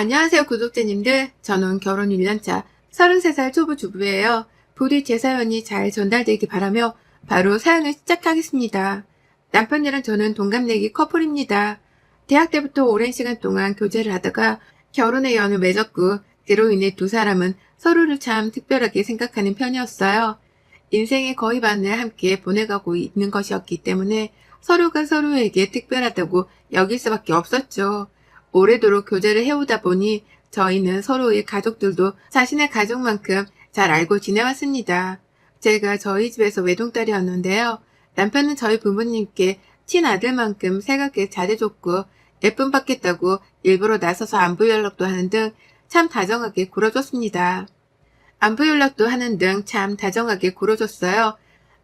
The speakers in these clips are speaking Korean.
안녕하세요, 구독자님들. 저는 결혼 1년차 33살 초보 주부예요. 부디 제 사연이 잘 전달되길 바라며 바로 사연을 시작하겠습니다. 남편이랑 저는 동갑내기 커플입니다. 대학 때부터 오랜 시간 동안 교제를 하다가 결혼의 연을 맺었고, 그로 인해 두 사람은 서로를 참 특별하게 생각하는 편이었어요. 인생의 거의 반을 함께 보내가고 있는 것이었기 때문에 서로가 서로에게 특별하다고 여길 수밖에 없었죠. 오래도록 교제를 해오다 보니 저희는 서로의 가족들도 자신의 가족만큼 잘 알고 지내왔습니다. 제가 저희 집에서 외동딸이었는데요. 남편은 저희 부모님께 친아들만큼 생각에 잘해줬고 예쁨 받겠다고 일부러 나서서 안부 연락도 하는 등 참 다정하게 굴어줬습니다. 안부 연락도 하는 등 참 다정하게 굴어줬어요.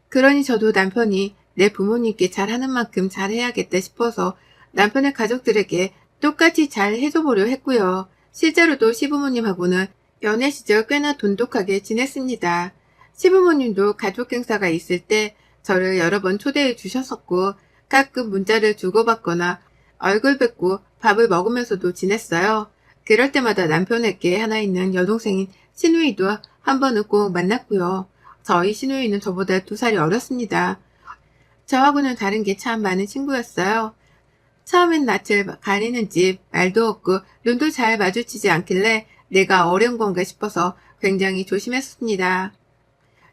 그러니 저도 남편이 내 부모님께 잘하는 만큼 잘해야겠다 싶어서 남편의 가족들에게 똑같이 잘 해줘보려 했고요. 실제로도 시부모님하고는 연애 시절 꽤나 돈독하게 지냈습니다. 시부모님도 가족 행사가 있을 때 저를 여러 번 초대해 주셨었고, 가끔 문자를 주고받거나 얼굴 뵙고 밥을 먹으면서도 지냈어요. 그럴 때마다 남편에게 하나 있는 여동생인 시누이도 한 번은 꼭 만났고요. 저희 시누이는 저보다 2살이 어렸습니다. 저하고는 다른 게 참 많은 친구였어요. 처음엔 낯을 가리는지 말도 없고 눈도 잘 마주치지 않길래 내가 어려운 건가 싶어서 굉장히 조심했습니다.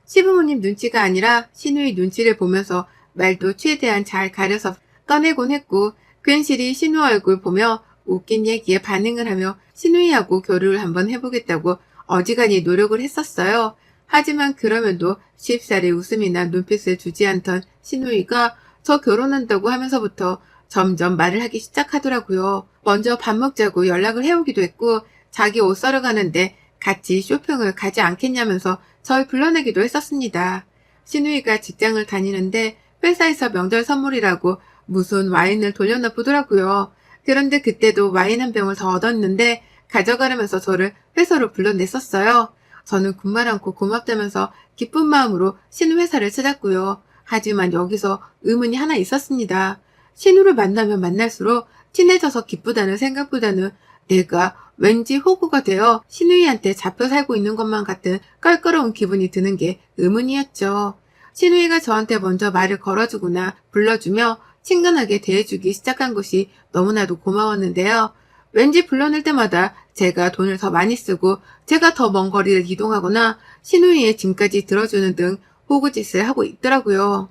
시부모님 눈치가 아니라 시누이 눈치를 보면서 말도 최대한 잘 가려서 꺼내곤 했고, 괜시리 시누 얼굴 보며 웃긴 얘기에 반응을 하며 시누이하고 교류를 한번 해보겠다고 어지간히 노력을 했었어요. 하지만 그러면도 쉽사리 웃음이나 눈빛을 주지 않던 시누이가 저 결혼한다고 하면서부터 점점 말을 하기 시작하더라고요. 먼저 밥 먹자고 연락을 해오기도 했고, 자기 옷 사러 가는데 같이 쇼핑을 가지 않겠냐면서 절 불러내기도 했었습니다. 시누이가 직장을 다니는데 회사에서 명절 선물이라고 무슨 와인을 돌려놔 보더라고요. 그런데 그때도 와인 한 병을 더 얻었는데 가져가려면서 저를 회사로 불러냈었어요. 저는 군말 않고 고맙다면서 기쁜 마음으로 신우 회사를 찾았고요. 하지만 여기서 의문이 하나 있었습니다. 신우를 만나면 만날수록 친해져서 기쁘다는 생각보다는 내가 왠지 호구가 되어 신우이한테 잡혀 살고 있는 것만 같은 껄끄러운 기분이 드는 게 의문이었죠. 신우이가 저한테 먼저 말을 걸어주거나 불러주며 친근하게 대해주기 시작한 것이 너무나도 고마웠는데요. 왠지 불러낼 때마다 제가 돈을 더 많이 쓰고 제가 더 먼 거리를 이동하거나 신우이의 짐까지 들어주는 등 호구짓을 하고 있더라고요.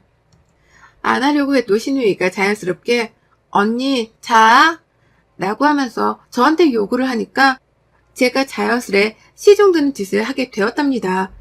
안 하려고 해도 시누이가 자연스럽게 언니 자 라고 하면서 저한테 요구를 하니까 제가 자연스레 시중드는 짓을 하게 되었답니다.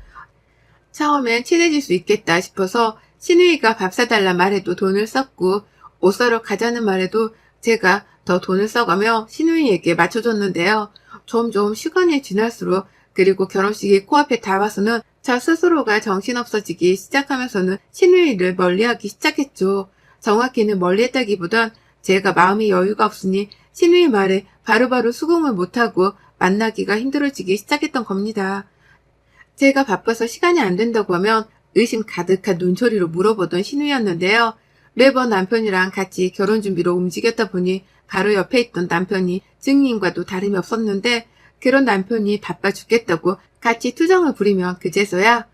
처음엔 친해질 수 있겠다 싶어서 시누이가 밥 사달라 말해도 돈을 썼고, 옷 사러 가자는 말에도 제가 더 돈을 써가며 시누이에게 맞춰줬는데요. 점점 시간이 지날수록, 그리고 결혼식이 코앞에 다가와서는 저 스스로가 정신없어지기 시작하면서는 시누이를 멀리하기 시작했죠. 정확히는 멀리했다기보단 제가 마음의 여유가 없으니 시누이 말에 바로바로 수긍을 못하고 만나기가 힘들어지기 시작했던 겁니다. 제가 바빠서 시간이 안 된다고 하면 의심 가득한 눈초리로 물어보던 시누이였는데요. 매번 남편이랑 같이 결혼 준비로 움직였다 보니 바로 옆에 있던 남편이 증인과도 다름이 없었는데, 그런 남편이 바빠 죽겠다고 같이 투정을 부리면 그제서야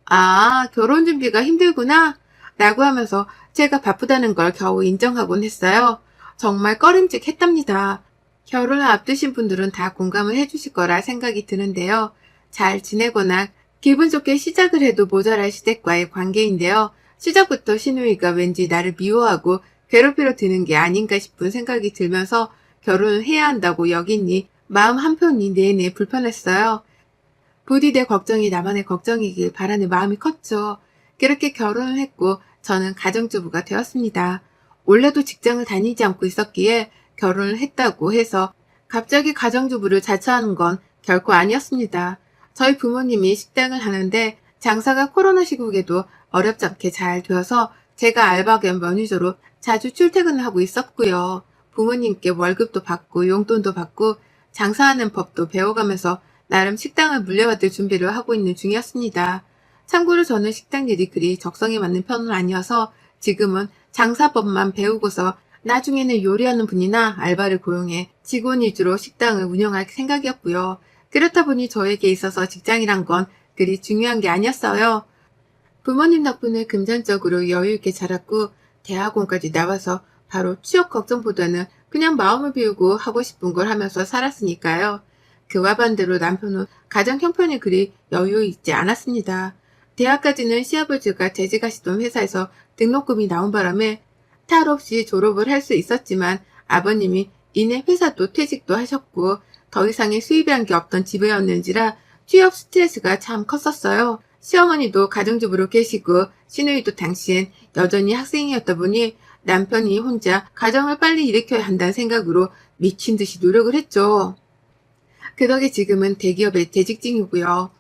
아, 결혼 준비가 힘들구나 라고 하면서 제가 바쁘다는 걸 겨우 인정하곤 했어요. 정말 꺼림칙했답니다. 결혼을 앞두신 분들은 다 공감을 해주실 거라 생각이 드는데요. 잘 지내거나 기분 좋게 시작을 해도 모자랄 시댁과의 관계인데요. 시작부터 시누이가 왠지 나를 미워하고 괴롭히려 드는 게 아닌가 싶은 생각이 들면서 결혼을 해야 한다고 여기니 마음 한편이 내내 불편했어요. 부디 내 걱정이 나만의 걱정이길 바라는 마음이 컸죠. 그렇게 결혼을 했고 저는 가정주부가 되었습니다. 원래도 직장을 다니지 않고 있었기에 결혼을 했다고 해서 갑자기 가정주부를 자처하는 건 결코 아니었습니다. 저희 부모님이 식당을 하는데 장사가 코로나 시국에도 어렵지 않게 잘 되어서 제가 알바 겸 매니저로 자주 출퇴근을 하고 있었고요. 부모님께 월급도 받고 용돈도 받고 장사하는 법도 배워가면서 나름 식당을 물려받을 준비를 하고 있는 중이었습니다. 참고로 저는 식당 일이 그리 적성에 맞는 편은 아니어서 지금은 장사법만 배우고서 나중에는 요리하는 분이나 알바를 고용해 직원 위주로 식당을 운영할 생각이었고요. 그렇다 보니 저에게 있어서 직장이란 건 그리 중요한 게 아니었어요. 부모님 덕분에 금전적으로 여유 있게 자랐고 대학원까지 나와서 바로 취업 걱정보다는 그냥 마음을 비우고 하고 싶은 걸 하면서 살았으니까요. 그와 반대로 남편은 가정 형편이 그리 여유 있지 않았습니다. 대학까지는 시아버지가 재직하시던 회사에서 등록금이 나온 바람에 탈 없이 졸업을 할 수 있었지만 아버님이 이내 회사도 퇴직도 하셨고 더 이상의 수입이란 게 없던 집이었는지라 취업 스트레스가 참 컸었어요. 시어머니도 가정주부로 계시고 시누이도 당시엔 여전히 학생이었다 보니 남편이 혼자 가정을 빨리 일으켜야 한다는 생각으로 미친 듯이 노력을 했죠. 그 덕에 지금은 대기업에 재직 중이고요.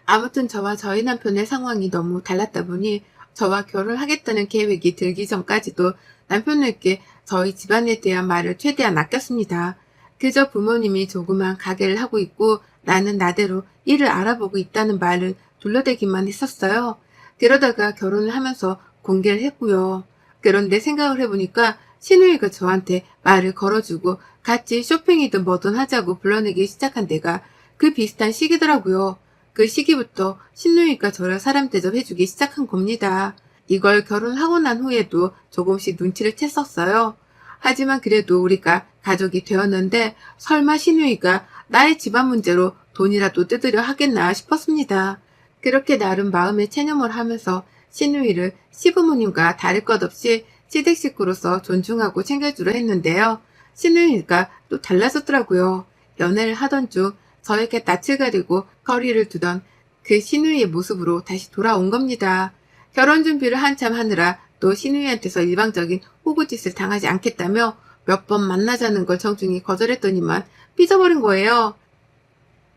아무튼 저와 저희 남편의 상황이 너무 달랐다 보니 저와 결혼하겠다는 계획이 들기 전까지도 남편에게 저희 집안에 대한 말을 최대한 아꼈습니다. 그저 부모님이 조그만 가게를 하고 있고 나는 나대로 일을 알아보고 있다는 말을 둘러대기만 했었어요. 그러다가 결혼을 하면서 공개를 했고요. 그런데 생각을 해보니까 시누이가 저한테 말을 걸어주고 같이 쇼핑이든 뭐든 하자고 불러내기 시작한 데가 그 비슷한 시기더라고요. 그 시기부터 시누이가 저를 사람 대접해주기 시작한 겁니다. 이걸 결혼하고 난 후에도 조금씩 눈치를 챘었어요. 하지만 그래도 우리가 가족이 되었는데 설마 시누이가 나의 집안 문제로 돈이라도 뜯으려 하겠나 싶었습니다. 그렇게 나름 마음의 체념을 하면서 시누이를 시부모님과 다를 것 없이 시댁 식구로서 존중하고 챙겨주려 했는데요. 시누이가 또 달라졌더라고요. 연애를 하던 중 저에게 낯을 가리고 거리를 두던 그 시누이의 모습으로 다시 돌아온 겁니다. 결혼 준비를 한참 하느라 또 시누이한테서 일방적인 호구짓을 당하지 않겠다며 몇 번 만나자는 걸 정중히 거절했더니만 삐져버린 거예요.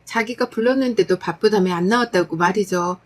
자기가 불렀는데도 바쁘다며 안 나왔다고 말이죠.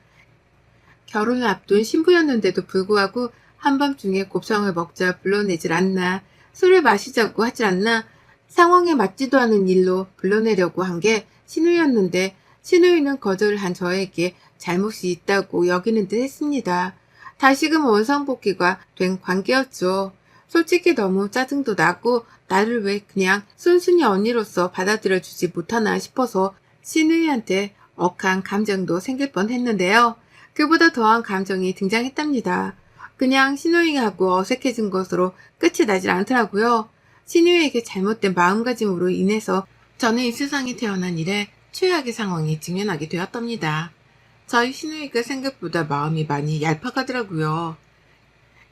결혼을 앞둔 신부였는데도 불구하고 한밤중에 곱창을 먹자 불러내질 않나, 술을 마시자고 하질 않나, 상황에 맞지도 않은 일로 불러내려고 한 게 시누이였는데 시누이는 거절을 한 저에게 잘못이 있다고 여기는 듯 했습니다. 다시금 원상복귀가 된 관계였죠. 솔직히 너무 짜증도 나고 나를 왜 그냥 순순히 언니로서 받아들여주지 못하나 싶어서 시누이한테 억한 감정도 생길 뻔했는데요. 그보다 더한 감정이 등장했답니다. 그냥 시누이하고 어색해진 것으로 끝이 나질 않더라고요. 시누이에게 잘못된 마음가짐으로 인해서 저는 이 세상에 태어난 이래 최악의 상황에 직면하게 되었답니다. 저희 시누이가 생각보다 마음이 많이 얄팍하더라고요.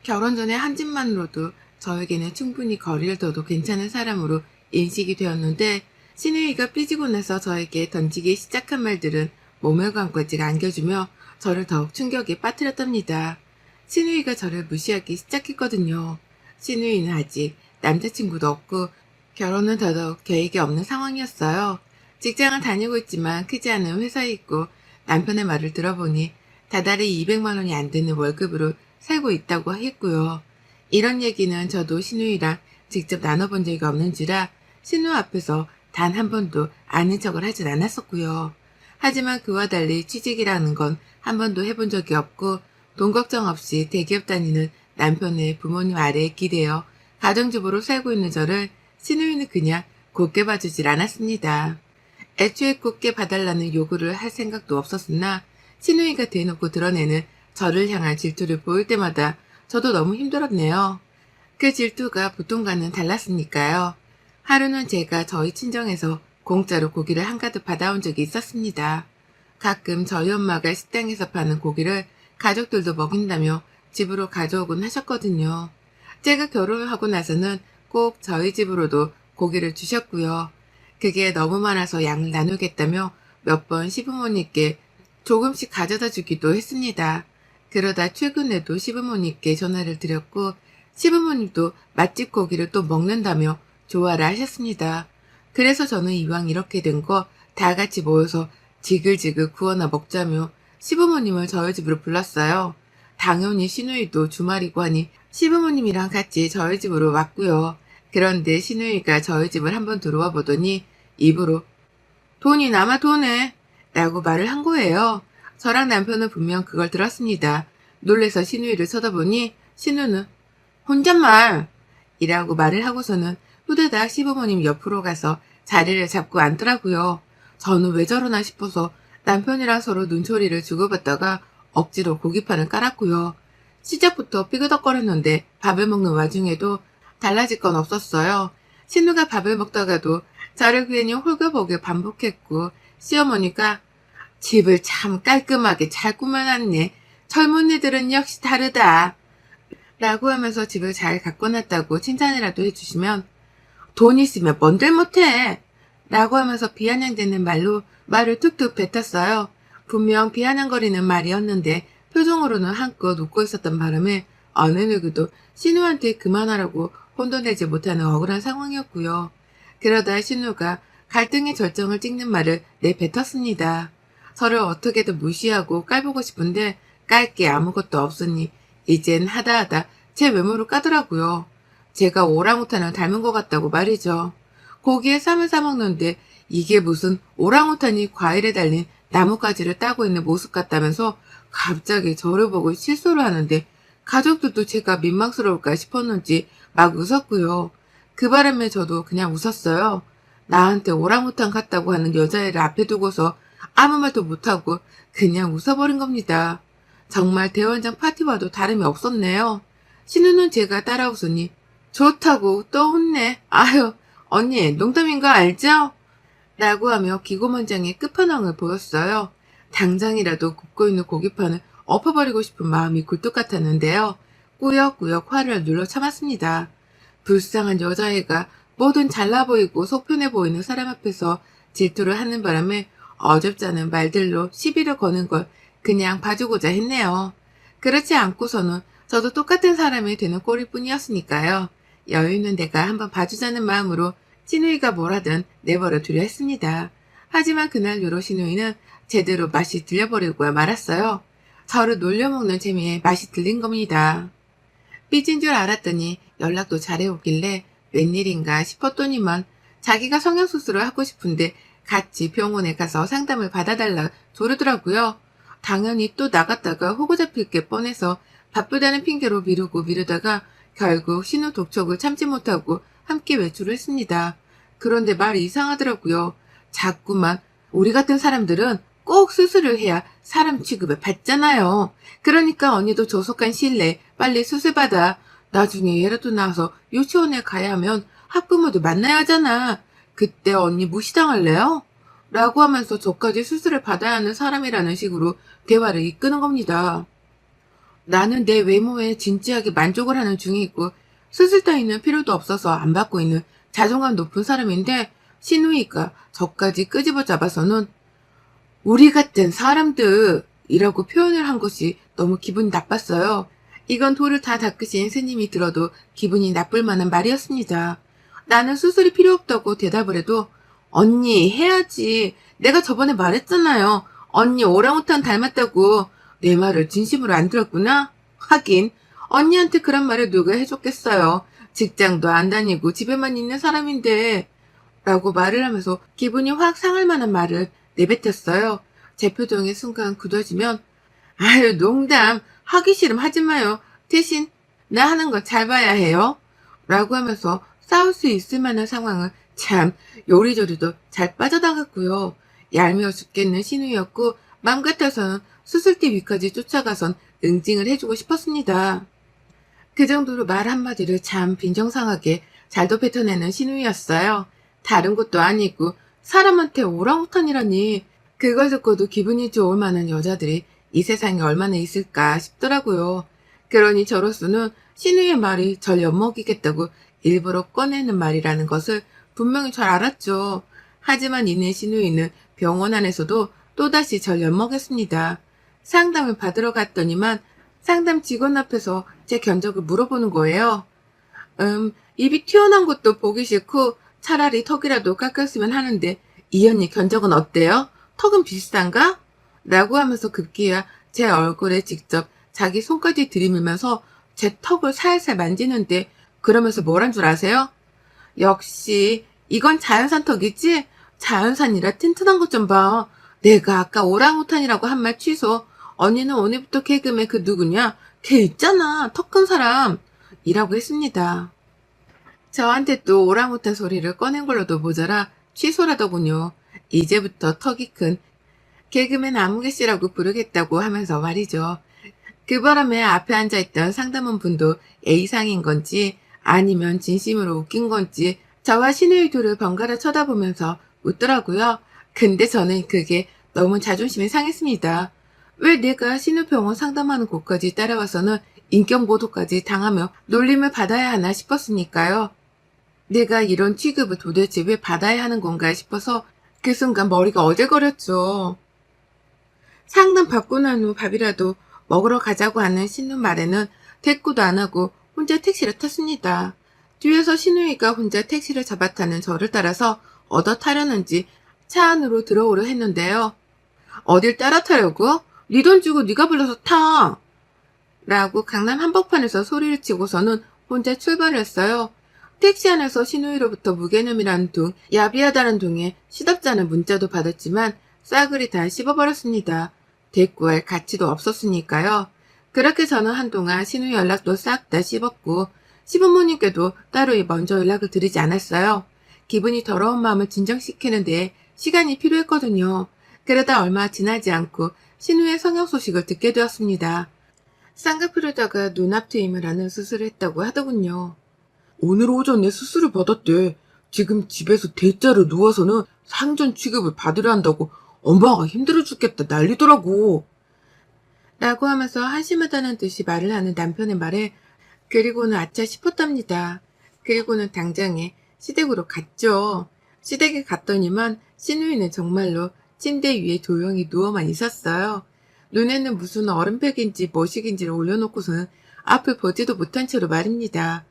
결혼 전에 한 집만으로도 저에게는 충분히 거리를 둬도 괜찮은 사람으로 인식이 되었는데 시누이가 삐지고 나서 저에게 던지기 시작한 말들은 모멸감까지 안겨주며 저를 더욱 충격에 빠뜨렸답니다. 시누이가 저를 무시하기 시작했거든요. 시누이는 아직 남자친구도 없고 결혼은 더더욱 계획이 없는 상황이었어요. 직장을 다니고 있지만 크지 않은 회사에 있고 남편의 말을 들어보니 다달이 200만 원이 안 되는 월급으로 살고 있다고 했고요. 이런 얘기는 저도 시누이랑 직접 나눠본 적이 없는지라 시누 앞에서 단 한 번도 아는 척을 하진 않았었고요. 하지만 그와 달리 취직이라는 건 한 번도 해본 적이 없고 돈 걱정 없이 대기업 다니는 남편의 부모님 아래에 기대어 가정주부로 살고 있는 저를 시누이는 그냥 곱게 봐주질 않았습니다. 애초에 곱게 봐달라는 요구를 할 생각도 없었으나 시누이가 대놓고 드러내는 저를 향한 질투를 보일 때마다 저도 너무 힘들었네요. 그 질투가 보통과는 달랐으니까요. 하루는 제가 저희 친정에서 공짜로 고기를 한가득 받아온 적이 있었습니다. 가끔 저희 엄마가 식당에서 파는 고기를 가족들도 먹인다며 집으로 가져오곤 하셨거든요. 제가 결혼을 하고 나서는 꼭 저희 집으로도 고기를 주셨고요. 그게 너무 많아서 양을 나누겠다며 몇 번 시부모님께 조금씩 가져다 주기도 했습니다. 그러다 최근에도 시부모님께 전화를 드렸고 시부모님도 맛집 고기를 또 먹는다며 좋아라 하셨습니다. 그래서 저는 이왕 이렇게 된 거 다 같이 모여서 지글지글 구워나 먹자며 시부모님을 저희 집으로 불렀어요. 당연히 시누이도 주말이고 하니 시부모님이랑 같이 저희 집으로 왔고요. 그런데 시누이가 저희 집을 한번 들어와 보더니 입으로 돈이 남아 도네 라고 말을 한 거예요. 저랑 남편은 분명 그걸 들었습니다. 놀래서 시누이를 쳐다보니 시누는 혼잣말 이라고 말을 하고서는 후다닥 시부모님 옆으로 가서 자리를 잡고 앉더라고요. 저는 왜 저러나 싶어서 남편이랑 서로 눈초리를 주고받다가 억지로 고기판을 깔았고요. 시작부터 삐그덕거렸는데 밥을 먹는 와중에도 달라질 건 없었어요. 신우가 밥을 먹다가도 저를 괜히 홀겨보게 반복했고, 시어머니가 집을 참 깔끔하게 잘 꾸며놨네. 젊은이들은 역시 다르다. 라고 하면서 집을 잘 가꿔놨다고 칭찬이라도 해주시면, 돈 있으면 뭔들 못해. 라고 하면서 비아냥대는 말로 말을 툭툭 뱉었어요. 분명 비아냥거리는 말이었는데 표정으로는 한껏 웃고 있었던 바람에 어느 누구도 신우한테 그만하라고 혼돈내지 못하는 억울한 상황이었고요. 그러다 신우가 갈등의 절정을 찍는 말을 내뱉었습니다. 저를 어떻게든 무시하고 깔보고 싶은데 깔 게 아무것도 없으니 이젠 하다하다 제 외모를 까더라고요. 제가 오랑우탄을 닮은 것 같다고 말이죠. 고기에 쌈을 싸먹는데 이게 무슨 오랑우탄이 과일에 달린 나뭇가지를 따고 있는 모습 같다면서 갑자기 저를 보고 실소를 하는데 가족들도 제가 민망스러울까 싶었는지 막 웃었고요. 그 바람에 저도 그냥 웃었어요. 나한테 오랑우탄 같다고 하는 여자애를 앞에 두고서 아무 말도 못하고 그냥 웃어버린 겁니다. 정말 대원장 파티와도 다름이 없었네요. 신우는 제가 따라 웃으니 좋다고 또 웃네. 아유, 언니 농담인 거 알죠? 라고 하며 기고만장의 끝판왕을 보였어요. 당장이라도 굽고 있는 고기판을 엎어버리고 싶은 마음이 굴뚝 같았는데요. 꾸역꾸역 화를 눌러 참았습니다. 불쌍한 여자애가 뭐든 잘나 보이고 속편해 보이는 사람 앞에서 질투를 하는 바람에 어줍지 않은 말들로 시비를 거는 걸 그냥 봐주고자 했네요. 그렇지 않고서는 저도 똑같은 사람이 되는 꼴일 뿐이었으니까요. 여유 있는 내가 한번 봐주자는 마음으로 신우이가 뭘 하든 내버려 두려 했습니다. 하지만 그날 요로 신우이는 제대로 맛이 들려버리고 말았어요. 저를 놀려먹는 재미에 맛이 들린 겁니다. 삐진 줄 알았더니 연락도 잘해오길래 웬일인가 싶었더니만 자기가 성형수술을 하고 싶은데 같이 병원에 가서 상담을 받아달라 조르더라고요. 당연히 또 나갔다가 호구 잡힐 게 뻔해서 바쁘다는 핑계로 미루다가 결국 신우 독촉을 참지 못하고 함께 외출을 했습니다. 그런데 말이 이상하더라고요. 자꾸만 우리 같은 사람들은 꼭 수술을 해야 사람 취급을 받잖아요. 그러니까 언니도 조속한 시일 내에 빨리 수술받아. 나중에 얘라도 나와서 유치원에 가야 하면 학부모도 만나야 하잖아. 그때 언니 무시당할래요? 라고 하면서 저까지 수술을 받아야 하는 사람이라는 식으로 대화를 이끄는 겁니다. 나는 내 외모에 진지하게 만족을 하는 중이고 수술 따위는 필요도 없어서 안 받고 있는 자존감 높은 사람인데 신우이가 저까지 끄집어 잡아서는 우리 같은 사람들이라고 표현을 한 것이 너무 기분이 나빴어요. 이건 돌을 다 닦으신 스님이 들어도 기분이 나쁠 만한 말이었습니다. 나는 수술이 필요 없다고 대답을 해도 언니 해야지. 내가 저번에 말했잖아요. 언니 오랑우탄 닮았다고. 내 말을 진심으로 안 들었구나? 하긴 언니한테 그런 말을 누가 해줬겠어요. 직장도 안 다니고 집에만 있는 사람인데 라고 말을 하면서 기분이 확 상할 만한 말을 내뱉었어요. 제 표정이 순간 굳어지면 아유 농담 하기 싫음 하지 마요. 대신 나 하는 거 잘 봐야 해요. 라고 하면서 싸울 수 있을 만한 상황을 참 요리조리도 잘 빠져나갔고요. 얄미워 죽겠는 신우였고 맘 같아서는 수술대 위까지 쫓아가선 응징을 해주고 싶었습니다. 그 정도로 말 한마디를 참 빈정상하게 잘도 뱉어내는 신우였어요. 다른 것도 아니고 사람한테 오랑우탄이라니. 그걸 듣고도 기분이 좋을 만한 여자들이 이 세상에 얼마나 있을까 싶더라고요. 그러니 저로서는 신우의 말이 절 엿먹이겠다고 일부러 꺼내는 말이라는 것을 분명히 잘 알았죠. 하지만 이내 신우이는 병원 안에서도 또다시 절 엿먹였습니다. 상담을 받으러 갔더니만 상담 직원 앞에서 제 견적을 물어보는 거예요. 입이 튀어나온 것도 보기 싫고 차라리 턱이라도 깎았으면 하는데 이 언니 견적은 어때요? 턱은 비슷한가? 라고 하면서 급기야 제 얼굴에 직접 자기 손까지 들이밀면서 제 턱을 살살 만지는데 그러면서 뭐란 줄 아세요? 역시 이건 자연산 턱이지? 자연산이라 튼튼한 것 좀 봐. 내가 아까 오랑우탄이라고 한 말 취소. 언니는 오늘부터 개그맨 그 누구냐? 걔 있잖아. 턱 큰 사람. 이라고 했습니다. 저한테 또 오랑우탄 소리를 꺼낸 걸로도 모자라 취소라더군요. 이제부터 턱이 큰 개그맨 아무개 씨라고 부르겠다고 하면서 말이죠. 그 바람에 앞에 앉아있던 상담원 분도 A상인 건지 아니면 진심으로 웃긴 건지 저와 신우이 둘을 번갈아 쳐다보면서 웃더라고요. 근데 저는 그게 너무 자존심이 상했습니다. 왜 내가 신우병원 상담하는 곳까지 따라와서는 인격모독까지 당하며 놀림을 받아야 하나 싶었으니까요. 내가 이런 취급을 도대체 왜 받아야 하는 건가 싶어서 그 순간 머리가 어질거렸죠. 상담 받고 난 후 밥이라도 먹으러 가자고 하는 신우 말에는 대꾸도 안 하고 혼자 택시를 탔습니다. 뒤에서 신우이가 혼자 택시를 잡아타는 저를 따라서 얻어 타려는지 차 안으로 들어오려 했는데요. 어딜 따라 타려고? 네 돈 주고 네가 불러서 타! 라고 강남 한복판에서 소리를 치고서는 혼자 출발을 했어요. 택시 안에서 신우이로부터 무개념이라는 둥, 야비하다는 둥에 시덥지 않은 문자도 받았지만 싸그리 다 씹어버렸습니다. 대꾸할 가치도 없었으니까요. 그렇게 저는 한동안 신우이 연락도 싹 다 씹었고 시부모님께도 따로 먼저 연락을 드리지 않았어요. 기분이 더러운 마음을 진정시키는데 시간이 필요했거든요. 그러다 얼마 지나지 않고 신우의 성형 소식을 듣게 되었습니다. 쌍꺼풀에다가 눈앞 트임을 하는 수술을 했다고 하더군요. 오늘 오전에 수술을 받았대. 지금 집에서 대자로 누워서는 상전 취급을 받으려 한다고 엄마가 힘들어 죽겠다 난리더라고. 라고 하면서 한심하다는 듯이 말을 하는 남편의 말에 그리고는 아차 싶었답니다. 그리고는 당장에 시댁으로 갔죠. 시댁에 갔더니만 신우이는 정말로 침대 위에 조용히 누워만 있었어요. 눈에는 무슨 얼음팩인지 머시기인지를 올려놓고서는 앞을 보지도 못한 채로 말입니다.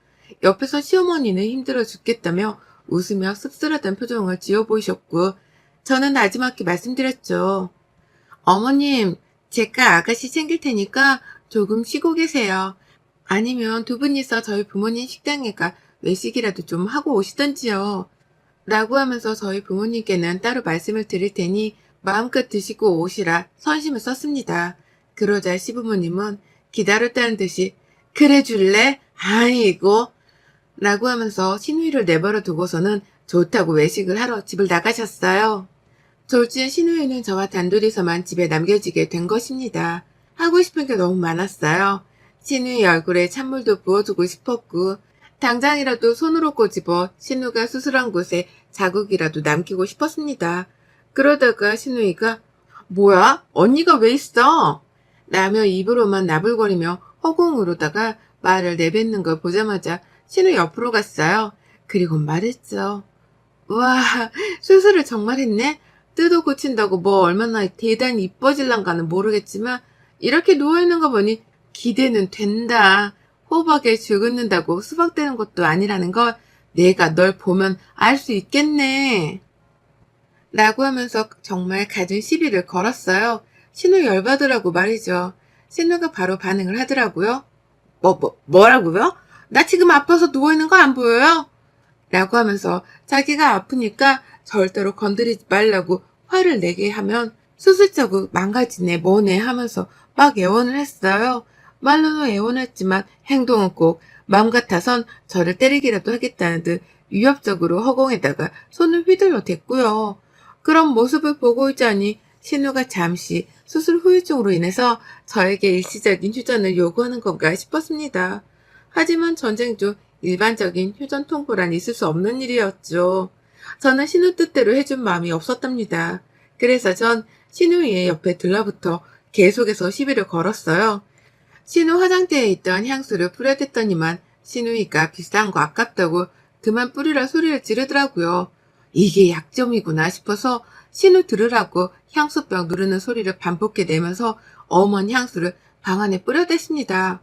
옆에서 시어머니는 힘들어 죽겠다며 웃으며 씁쓸하던 표정을 지어 보이셨고 저는 나지막히 말씀드렸죠. 어머님, 제가 아가씨 챙길 테니까 조금 쉬고 계세요. 아니면 두 분이서 저희 부모님 식당에 가 외식이라도 좀 하고 오시던지요. 라고 하면서 저희 부모님께는 따로 말씀을 드릴 테니 마음껏 드시고 오시라 선심을 썼습니다. 그러자 시부모님은 기다렸다는 듯이 그래 줄래? 아이고 라고 하면서 신우이를 내버려 두고서는 좋다고 외식을 하러 집을 나가셨어요. 졸지에 신우이는 저와 단둘이서만 집에 남겨지게 된 것입니다. 하고 싶은 게 너무 많았어요. 신우이 얼굴에 찬물도 부어주고 싶었고 당장이라도 손으로 꼬집어 신우가 수술한 곳에 자국이라도 남기고 싶었습니다. 그러다가 신우이가 뭐야? 언니가 왜 있어? 라며 입으로만 나불거리며 허공으로다가 말을 내뱉는 걸 보자마자 신우 옆으로 갔어요. 그리고 말했죠. 와, 수술을 정말 했네? 뜯어 고친다고 뭐 얼마나 대단히 이뻐질란가는 모르겠지만 이렇게 누워있는 거 보니 기대는 된다. 호박에 죽는다고 수박되는 것도 아니라는 걸 내가 널 보면 알 수 있겠네. 라고 하면서 정말 갖은 시비를 걸었어요. 신우 열받으라고 말이죠. 신우가 바로 반응을 하더라고요. 뭐라고요? 나 지금 아파서 누워있는 거 안 보여요? 라고 하면서 자기가 아프니까 절대로 건드리지 말라고 화를 내게 하면 수술 자국 망가지네 뭐네 하면서 막 애원을 했어요. 말로는 애원했지만 행동은 꼭 마음 같아선 저를 때리기라도 하겠다는 듯 위협적으로 허공에다가 손을 휘둘러 댔고요. 그런 모습을 보고 있자니 신우가 잠시 수술 후유증으로 인해서 저에게 일시적인 휴전을 요구하는 건가 싶었습니다. 하지만 전쟁 중 일반적인 휴전 통보란 있을 수 없는 일이었죠. 저는 신우 뜻대로 해준 마음이 없었답니다. 그래서 전 신우이의 옆에 들러붙어 계속해서 시비를 걸었어요. 신우 화장대에 있던 향수를 뿌려댔더니만 신우이가 비싼 거 아깝다고 그만 뿌리라 소리를 지르더라고요. 이게 약점이구나 싶어서 신우 들으라고 향수병 누르는 소리를 반복해 내면서 어머니 향수를 방 안에 뿌려댔습니다.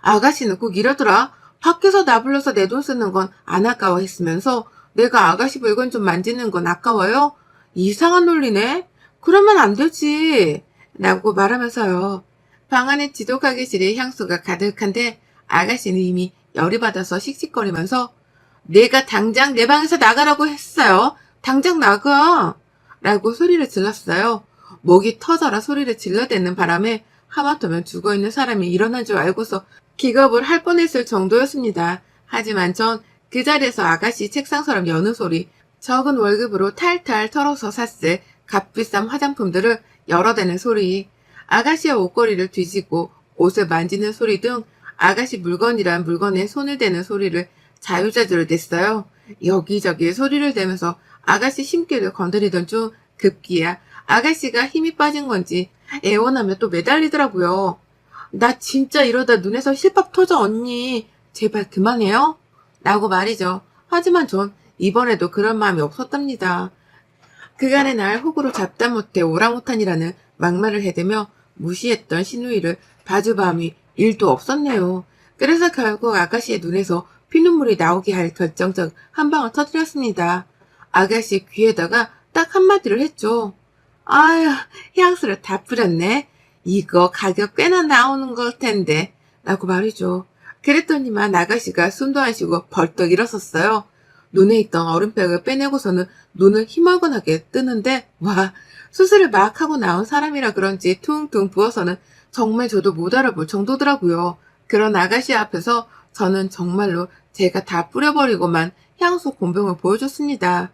아가씨는 꼭 이러더라. 밖에서 나 불러서 내 돈 쓰는 건 안 아까워 했으면서 내가 아가씨 물건 좀 만지는 건 아까워요? 이상한 논리네. 그러면 안 되지. 라고 말하면서요. 방 안에 지독하게 지릴 향수가 가득한데 아가씨는 이미 열이 받아서 씩씩거리면서 내가 당장 내 방에서 나가라고 했어요. 당장 나가. 라고 소리를 질렀어요. 목이 터져라 소리를 질러대는 바람에 하마터면 죽어있는 사람이 일어난 줄 알고서 기겁을 할 뻔했을 정도였습니다. 하지만 전 그 자리에서 아가씨 책상서랍 여는 소리, 적은 월급으로 탈탈 털어서 샀을 값비싼 화장품들을 열어대는 소리, 아가씨의 옷걸이를 뒤지고 옷을 만지는 소리 등 아가씨 물건이란 물건에 손을 대는 소리를 자유자재로 냈어요. 여기저기 소리를 대면서 아가씨 심기를 건드리던 중 급기야 아가씨가 힘이 빠진 건지 애원하며 또 매달리더라고요. 나 진짜 이러다 눈에서 실밥 터져 언니. 제발 그만해요. 라고 말이죠. 하지만 전 이번에도 그런 마음이 없었답니다. 그간의 날 호구로 잡다 못해 오랑우탄이라는 막말을 해대며 무시했던 신우이를 봐주마음이 1도 없었네요. 그래서 결국 아가씨의 눈에서 피눈물이 나오게 할 결정적 한 방을 터뜨렸습니다. 아가씨 귀에다가 딱 한마디를 했죠. 아휴, 향수를 다 뿌렸네. 이거 가격 꽤나 나오는 걸 텐데. 라고 말이죠. 그랬더니만 아가씨가 숨도 안 쉬고 벌떡 일어섰어요. 눈에 있던 얼음팩을 빼내고서는 눈을 희멀건하게 뜨는데 와, 수술을 막 하고 나온 사람이라 그런지 퉁퉁 부어서는 정말 저도 못 알아볼 정도더라고요. 그런 아가씨 앞에서 저는 정말로 제가 다 뿌려버리고만 향수 곤병을 보여줬습니다.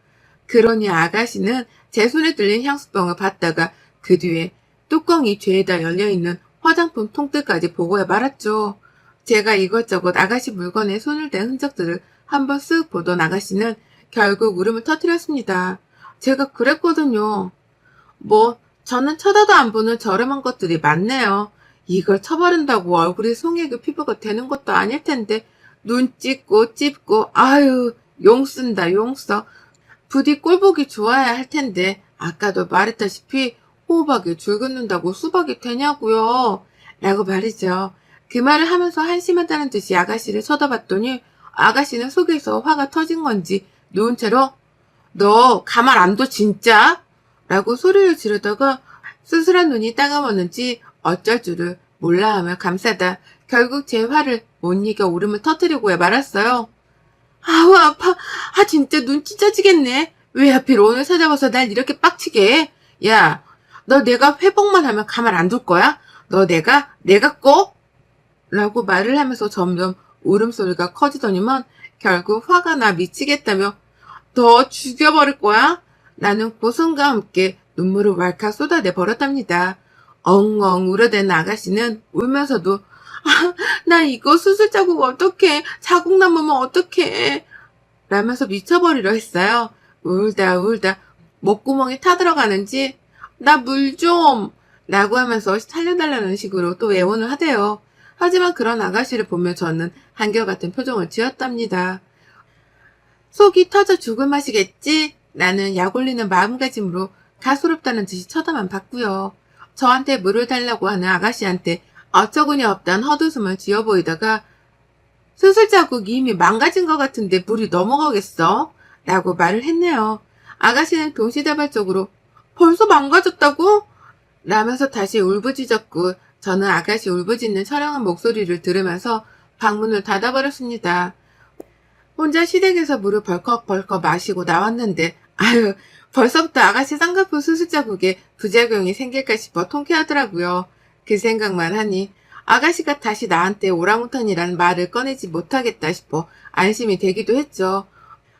그러니 아가씨는 제 손에 들린 향수병을 받다가 그 뒤에 뚜껑이 죄에다 열려있는 화장품 통들까지 보고야 말았죠. 제가 이것저것 아가씨 물건에 손을 댄 흔적들을 한번 쓱 보던 아가씨는 결국 울음을 터뜨렸습니다. 제가 그랬거든요. 뭐 저는 쳐다도 안 보는 저렴한 것들이 많네요. 이걸 쳐바른다고 얼굴이 송혜교 피부가 되는 것도 아닐 텐데 눈 찢고 찝고 아유 용 쓴다 용 써. 부디 꼴보기 좋아야 할 텐데 아까도 말했다시피 호흡하기 줄 긋는다고 수박이 되냐고요. 라고 말이죠. 그 말을 하면서 한심하다는 듯이 아가씨를 쳐다봤더니 아가씨는 속에서 화가 터진 건지 누운 채로 너 가만 안 둬 진짜? 라고 소리를 지르다가 수술한 눈이 따가웠는지 어쩔 줄을 몰라하며 감싸다 결국 제 화를 못 이겨 울음을 터뜨리고야 말았어요. 아우 아파. 아 진짜 눈 찢어지겠네. 왜 하필 오늘 찾아와서 날 이렇게 빡치게 해? 야, 너 내가 회복만 하면 가만 안 둘 거야? 너 내가 꼭? 라고 말을 하면서 점점 울음소리가 커지더니만 결국 화가 나 미치겠다며 너 죽여버릴 거야? 나는 고성과 함께 눈물을 왈칵 쏟아내 버렸답니다. 엉엉 울어대는 아가씨는 울면서도 아, 나 이거 수술 자국 어떡해. 자국 남으면 어떡해. 라면서 미쳐버리려 했어요. 울다 목구멍에 타들어가는지 나 물 좀. 라고 하면서 살려달라는 식으로 또 애원을 하대요. 하지만 그런 아가씨를 보며 저는 한결같은 표정을 지었답니다. 속이 터져 죽을 맛이겠지? 라는 약 올리는 마음가짐으로 가소롭다는 듯이 쳐다만 봤고요. 저한테 물을 달라고 하는 아가씨한테 어처구니 없단 헛웃음을 지어 보이다가 수술 자국이 이미 망가진 것 같은데 물이 넘어가겠어? 라고 말을 했네요. 아가씨는 동시다발적으로 벌써 망가졌다고? 라면서 다시 울부짖었고 저는 아가씨 울부짖는 처량한 목소리를 들으면서 방문을 닫아버렸습니다. 혼자 시댁에서 물을 벌컥벌컥 마시고 나왔는데 아유 벌써부터 아가씨 쌍꺼풀 수술 자국에 부작용이 생길까 싶어 통쾌하더라고요. 그 생각만 하니 아가씨가 다시 나한테 오랑우탄이라는 말을 꺼내지 못하겠다 싶어 안심이 되기도 했죠.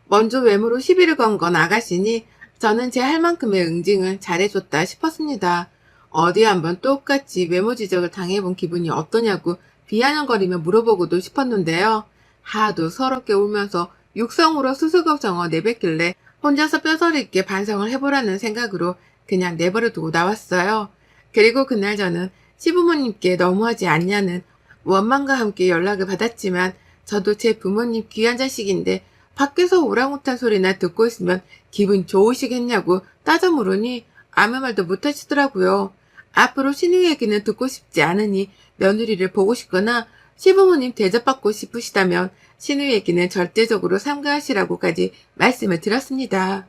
먼저 외모로 시비를 건 건 아가씨니 저는 제 할 만큼의 응징을 잘해줬다 싶었습니다. 어디 한번 똑같이 외모 지적을 당해본 기분이 어떠냐고 비아냥거리며 물어보고도 싶었는데요. 하도 서럽게 울면서 육성으로 수술 걱정을 내뱉길래 혼자서 뼈저리 있게 반성을 해보라는 생각으로 그냥 내버려두고 나왔어요. 그리고 그날 저는 시부모님께 너무하지 않냐는 원망과 함께 연락을 받았지만 저도 제 부모님 귀한 자식인데 밖에서 오랑우탄 소리나 듣고 있으면 기분 좋으시겠냐고 따져 물으니 아무 말도 못하시더라고요. 앞으로 신우 얘기는 듣고 싶지 않으니 며느리를 보고 싶거나 시부모님 대접받고 싶으시다면 신우 얘기는 절대적으로 삼가하시라고까지 말씀을 드렸습니다.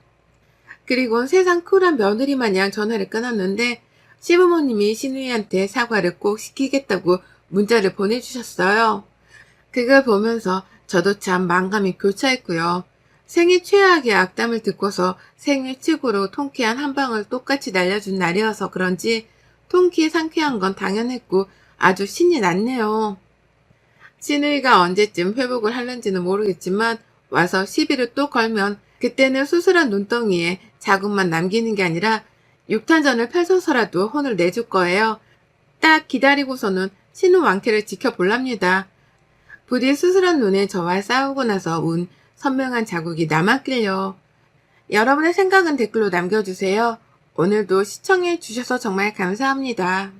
그리고 세상 쿨한 며느리 마냥 전화를 끊었는데 시부모님이 신우이한테 사과를 꼭 시키겠다고 문자를 보내주셨어요. 그걸 보면서 저도 참 만감이 교차했고요. 생애 최악의 악담을 듣고서 생애 최고로 통쾌한 한 방을 똑같이 날려준 날이어서 그런지 통쾌 상쾌한 건 당연했고 아주 신이 났네요. 신우이가 언제쯤 회복을 하는지는 모르겠지만 와서 시비를 또 걸면 그때는 수술한 눈덩이에 자국만 남기는 게 아니라 육탄전을 펼쳐서라도 혼을 내줄 거예요. 딱 기다리고서는 신우 왕태를 지켜볼랍니다. 부디 수술한 눈에 저와 싸우고 나서 운 선명한 자국이 남았길요. 여러분의 생각은 댓글로 남겨주세요. 오늘도 시청해 주셔서 정말 감사합니다.